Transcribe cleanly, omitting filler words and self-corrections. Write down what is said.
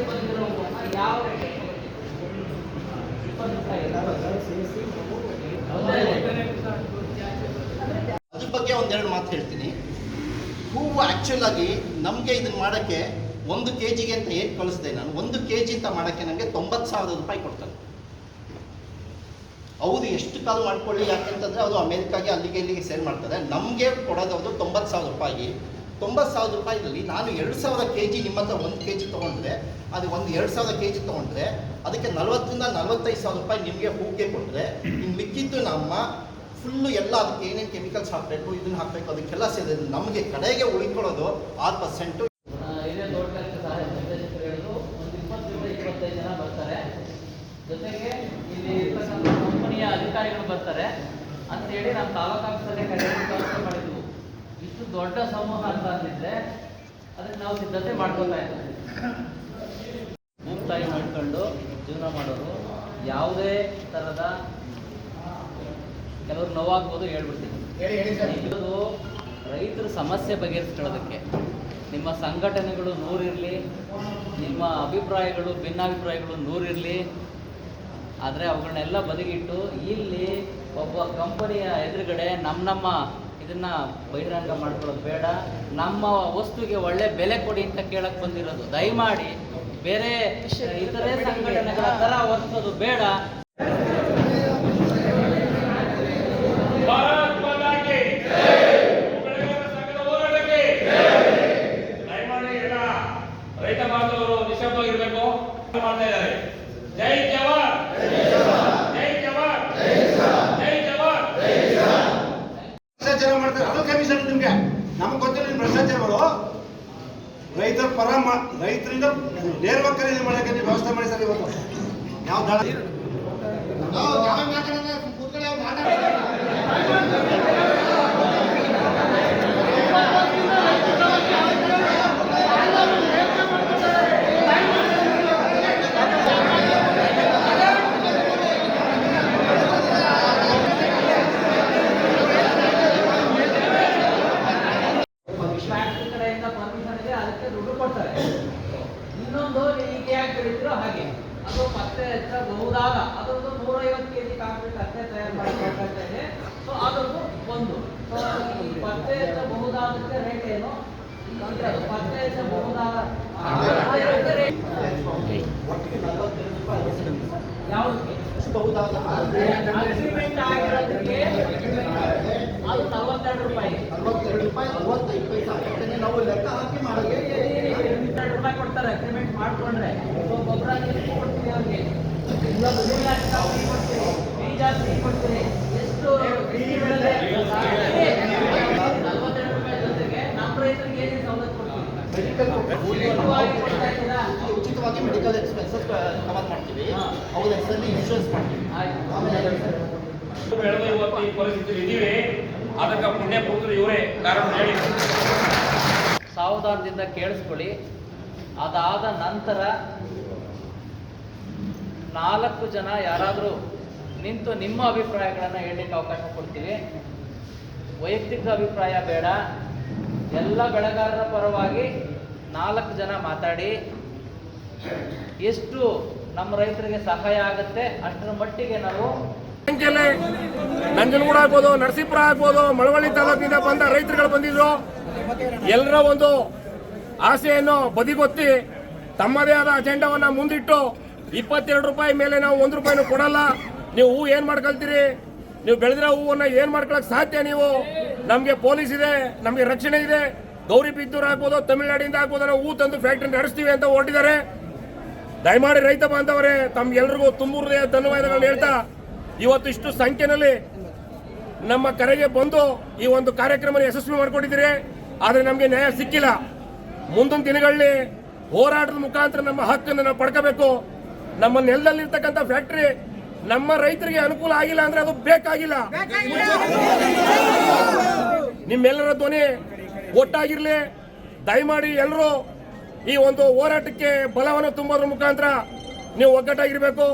ಬಂದಿರೋ ಯಾವ ಅದ್ರ ಬಗ್ಗೆ ಒಂದೆರಡು ಮಾತು ಹೇಳ್ತೀನಿ. ಹೂವು ಆ್ಯಕ್ಚುಲ್ ಆಗಿ ನಮಗೆ ಇದನ್ನ ಮಾಡೋಕ್ಕೆ 1 kg ಅಂತ ಏನು ಕಳಿಸ್ದೆ ನಾನು, 1 kg ಅಂತ ಮಾಡೋಕ್ಕೆ ನನಗೆ 90,000 ರೂಪಾಯಿ ಕೊಡ್ತಾರೆ. ಹೌದು, ಎಷ್ಟು ಕಾಲ್ ಮಾಡ್ಕೊಳ್ಳಿ, ಯಾಕೆಂತಂದರೆ ಅದು ಅಮೇರಿಕಾಗೆ ಅಲ್ಲಿಗೆ ಇಲ್ಲಿಗೆ ಸೇಲ್ ಮಾಡ್ತಾರೆ. ನಮಗೆ ಕೊಡೋದು ಅದು 90,000 ರೂಪಾಯಿ. 90,000 ರೂಪಾಯಿನಲ್ಲಿ ನಾನು 2,000 kg ನಿಮ್ಮ ಹತ್ರ 1 kg ತೊಗೊಂಡ್ರೆ, ಅದು 2,000 kg ತೊಗೊಂಡ್ರೆ ಅದಕ್ಕೆ 40,000 ರಿಂದ 45,000 ರೂಪಾಯಿ ನಿಮಗೆ ಹೂಗೆ ಕೊಟ್ಟರೆ, ಇನ್ನು ಮಿಕ್ಕಿದ್ದು ನಮ್ಮ ಫುಲ್ಲು ಎಲ್ಲ ಅದಕ್ಕೆ ಏನೇನು ಕೆಮಿಕಲ್ಸ್ ಹಾಕಬೇಕು, ಇದನ್ನು ಹಾಕಬೇಕು, ಅದಕ್ಕೆಲ್ಲ ಸೇರಿದ್ರೆ ನಮಗೆ ಕಡೆಗೆ ಉಳಿಕೊಳ್ಳೋದು 6%. ಇದೇ ತೋಟಗಾರಿಕೆ ಸಹಾಯ ನಿರ್ದೇಶಕರು ಹೇಳಿದ್ರು ಒಂದು 20-25 ಜನ ಬರ್ತಾರೆ. ಜೊತೆಗೆ ಇಲ್ಲಿ ಇರ್ತಕ್ಕಂಥ ಕಂಪನಿಯ ಅಧಿಕಾರಿಗಳು ಬರ್ತಾರೆ ಅಂತೇಳಿ ನಮ್ಮ ತಾಲೂಕು ಆಫೀಸಲ್ಲೇ ವ್ಯವಸ್ಥೆ ಮಾಡಿದ್ವು. ಇಷ್ಟು ದೊಡ್ಡ ಸಮೂಹ ಅಂತ ಅಂದಿದ್ರೆ ಅದಕ್ಕೆ ನಾವು ಸಿದ್ಧತೆ ಮಾಡ್ಕೊತಾ ಇದ್ದೀವಿ. ಭೂತಾಯಿ ಮಾಡ್ಕೊಂಡು ಜೀವನ ಮಾಡೋರು ಯಾವುದೇ ಥರದ ಕೆಲವರು ನೋವಾಗ್ಬೋದು ಹೇಳ್ಬಿಡ್ತೀನಿ. ಇದು ರೈತರ ಸಮಸ್ಯೆ ಬಗೆಹರಿಸ್ಕೊಳ್ಳೋದಕ್ಕೆ ನಿಮ್ಮ ಸಂಘಟನೆಗಳು 100 ಇರಲಿ, ನಿಮ್ಮ ಅಭಿಪ್ರಾಯಗಳು ಭಿನ್ನಾಭಿಪ್ರಾಯಗಳು 100 ಇರಲಿ, ಆದರೆ ಅವುಗಳನ್ನೆಲ್ಲ ಬದಿಗಿಟ್ಟು ಇಲ್ಲಿ ಒಬ್ಬ ಕಂಪನಿಯ ಎದುರುಗಡೆ ನಮ್ಮ ಇದನ್ನು ಬಹಿರಂಗ ಮಾಡ್ಕೊಳ್ಳೋದು ಬೇಡ. ನಮ್ಮ ವಸ್ತುಗೆ ಒಳ್ಳೆ ಬೆಲೆ ಕೊಡಿ ಅಂತ ಕೇಳಕ್ಕೆ ಬಂದಿರೋದು. ದಯಮಾಡಿ ಬೇರೆ ಇತರೆ ಸಂಘಟನೆಗಳ ಥರ ವರ್ತಿಸೋದು ಬೇಡ. ರೈತ ಬಾಂಧವರು ನಿಶಬ್ದವಾಗಿರಬೇಕು. ಮಾಡ್ತಾ ಇದ್ದಾರೆ. ಜೈ ಜವಾನ್, ಜೈ ಜವಾನ್, ಜೈ ಜವಾನ್. ಭ್ರಷ್ಟಾಚಾರ ಮಾಡ್ತಾರೆ, ಅದು ಕಮಿಷನ್. ನಿಮ್ಗೆ ನಮ್ಗೆ ಗೊತ್ತಿಲ್ಲ ಭ್ರಷ್ಟಾಚಾರಗಳು. ರೈತರ ಪರ ರೈತರಿಂದ ನೇರವಾಗಿ ಖರೀದಿ ಮಾಡೋಕೆ ನೀವು ವ್ಯವಸ್ಥೆ ಮಾಡಿ ಸರ್. ಇವತ್ತು ಯಾವ ದಳ ಇನ್ನೊಂದು ಈಗ ಯಾಕೆ ಬೆಳೀತಿರೋ ಹಾಗೆ ಅದು ಮತ್ತೆ ಹೆಚ್ಚಬಹುದಾದ ಅದೊಂದು 150 kg ಕಾಂಕ್ರೀಟ್ ಅಷ್ಟೇ ತಯಾರು ಮಾಡಬೇಕಾಗ್ತಾ ಇದೆ. ಸೊ ಅದೊಂದು ಒಂದು ಈ ಪತ್ತೆ ಹೆಚ್ಚಬಹುದಾದಕ್ಕೆ ರೇಟ್ ಏನು, ಪತ್ತೆ ಹೆಚ್ಚಬಹುದಾದ ಯಾವುದಕ್ಕೆ ಅಗ್ರಿಮೆಂಟ್ ಆಗಿರೋದಕ್ಕೆ ಅದು 42 ರೂಪಾಯಿ. 42 ರೂಪಾಯಿ 65 ಪೈಸೆ ನಾವು ಲೆಕ್ಕ ಹಾಕಿ ಮಾಡೋದು. 22 ರೂಪಾಯಿ ಕೊಡ್ತಾರೆ ಅಗ್ರಿಮೆಂಟ್ ಮಾಡ್ಕೊಂಡ್ರೆ. ಗೊಬ್ಬರ ಕೊಡ್ತೀವಿ ಅವ್ರಿಗೆ, ಬೀಜ ಫ್ರೀ ಕೊಡ್ತೀವಿ. ಎಷ್ಟು 42 ರೂಪಾಯಿ ಜೊತೆಗೆ ನಮ್ಮ ರೈತರಿಗೆ ಏನೇನು ಸವಲತ್ತು ಕೊಡ್ತೀವಿ? ಉಚಿತವಾಗಿ ಮೆಡಿಕಲ್ ಎಕ್ಸ್ಪೆನ್ಸಸ್ ಕವರ್ ಮಾಡ್ತೀವಿ. ಅವ್ರ ಹೆಸರಲ್ಲಿ ಇನ್ಶೂರೆನ್ಸ್ ಮಾಡ್ತೀವಿ. ಇವತ್ತು ಈ ಪರಿಸ್ಥಿತಿ ಇದೀವಿ, ಅದಕ್ಕೆ ಪುಣ್ಯ ಪುರುಷರು ಇವರೇ ಕಾರಣ ಹೇಳಿ. ಸಾವಧಾನದಿಂದ ಕೇಳಿಸ್ಕೊಳ್ಳಿ. ಅದಾದ ನಂತರ 4 ಜನ ಯಾರಾದರೂ ನಿಂತು ನಿಮ್ಮ ಅಭಿಪ್ರಾಯಗಳನ್ನು ಹೇಳಲಿಕ್ಕೆ ಅವಕಾಶ ಕೊಡ್ತೀವಿ. ವೈಯಕ್ತಿಕ ಅಭಿಪ್ರಾಯ ಬೇಡ. ಎಲ್ಲ ಬೆಳೆಗಾರರ ಪರವಾಗಿ 4 ಜನ ಮಾತಾಡಿ ಎಷ್ಟು ನಮ್ಮ ರೈತರಿಗೆ ಸಹಾಯ ಆಗುತ್ತೆ ಅಷ್ಟರ ಮಟ್ಟಿಗೆ ನಾವು ನಂಜನಗೂಡ ಆಗ್ಬೋದು, ನರಸೀಪುರ ಆಗ್ಬೋದು, ಮಳವಳ್ಳಿ ತಾಲೂಕಿನಿಂದ ಬಂದ ರೈತರುಗಳು ಬಂದಿದ್ರು. ಎಲ್ಲರ ಒಂದು ಆಸೆಯನ್ನು ಬದಿಗೊತ್ತಿ ತಮ್ಮದೇ ಆದ ಅಜೆಂಡಾವನ್ನ ಮುಂದಿಟ್ಟು 22 ರೂಪಾಯಿ ಮೇಲೆ ನಾವು 1 ರೂಪಾಯಿನೂ ಕೊಡಲ್ಲ. ನೀವು ಹೂ ಏನ್ ಮಾಡ್ಕೊಳ್ತೀರಿ, ನೀವು ಬೆಳೆದಿರೋ ಹೂವನ್ನ ಏನ್ ಮಾಡ್ಕೊಳಕ್ ಸಾಧ್ಯ? ನೀವು ನಮ್ಗೆ ಪೊಲೀಸ್ ಇದೆ, ನಮ್ಗೆ ರಕ್ಷಣೆ ಇದೆ. ಗೌರಿಬಿದೂರು ಆಗ್ಬೋದು, ತಮಿಳುನಾಡಿಂದ ಆಗ್ಬೋದು, ನಾವು ಹೂ ತಂದು ಫ್ಯಾಕ್ಟರಿ ನಡೆಸ್ತೀವಿ ಅಂತ ಹೊರಟಿದ್ದಾರೆ. ದಯಮಾಡಿ ರೈತ ಬಾಂಧವರೇ, ತಮ್ಗೆಲ್ರಿಗೂ ತುಂಬ ಹೃದಯ ಧನ್ಯವಾದಗಳನ್ನ ಹೇಳ್ತಾ, ಇವತ್ತು ಇಷ್ಟು ಸಂಖ್ಯೆಯಲ್ಲಿ ನಮ್ಮ ಕರೆಗೆ ಬಂದು ಈ ಒಂದು ಕಾರ್ಯಕ್ರಮ ಯಶಸ್ವಿ ಮಾಡಿಕೊಂಡಿದ್ದೀರಿ. ಆದರೆ ನಮಗೆ ನ್ಯಾಯ ಸಿಕ್ಕಿಲ್ಲ. ಮುಂದಿನ ದಿನಗಳಲ್ಲಿ ಹೋರಾಟದ ಮುಖಾಂತರ ನಮ್ಮ ಹಕ್ಕನ್ನು ನಾವು ಪಡ್ಕೋಬೇಕು. ನಮ್ಮ ನೆಲದಲ್ಲಿರ್ತಕ್ಕಂಥ ಫ್ಯಾಕ್ಟರಿ ನಮ್ಮ ರೈತರಿಗೆ ಅನುಕೂಲ ಆಗಿಲ್ಲ ಅಂದ್ರೆ ಅದು ಬೇಕಾಗಿಲ್ಲ. ನಿಮ್ಮೆಲ್ಲರ ಧ್ವನಿ ಒಟ್ಟಾಗಿರ್ಲಿ. ದಯಮಾಡಿ ಎಲ್ಲರೂ ಈ ಒಂದು ಹೋರಾಟಕ್ಕೆ ಬಲವನ್ನು ತುಂಬೋದ್ರ ಮುಖಾಂತರ ನೀವು ಒಗ್ಗಟ್ಟಾಗಿರ್ಬೇಕು.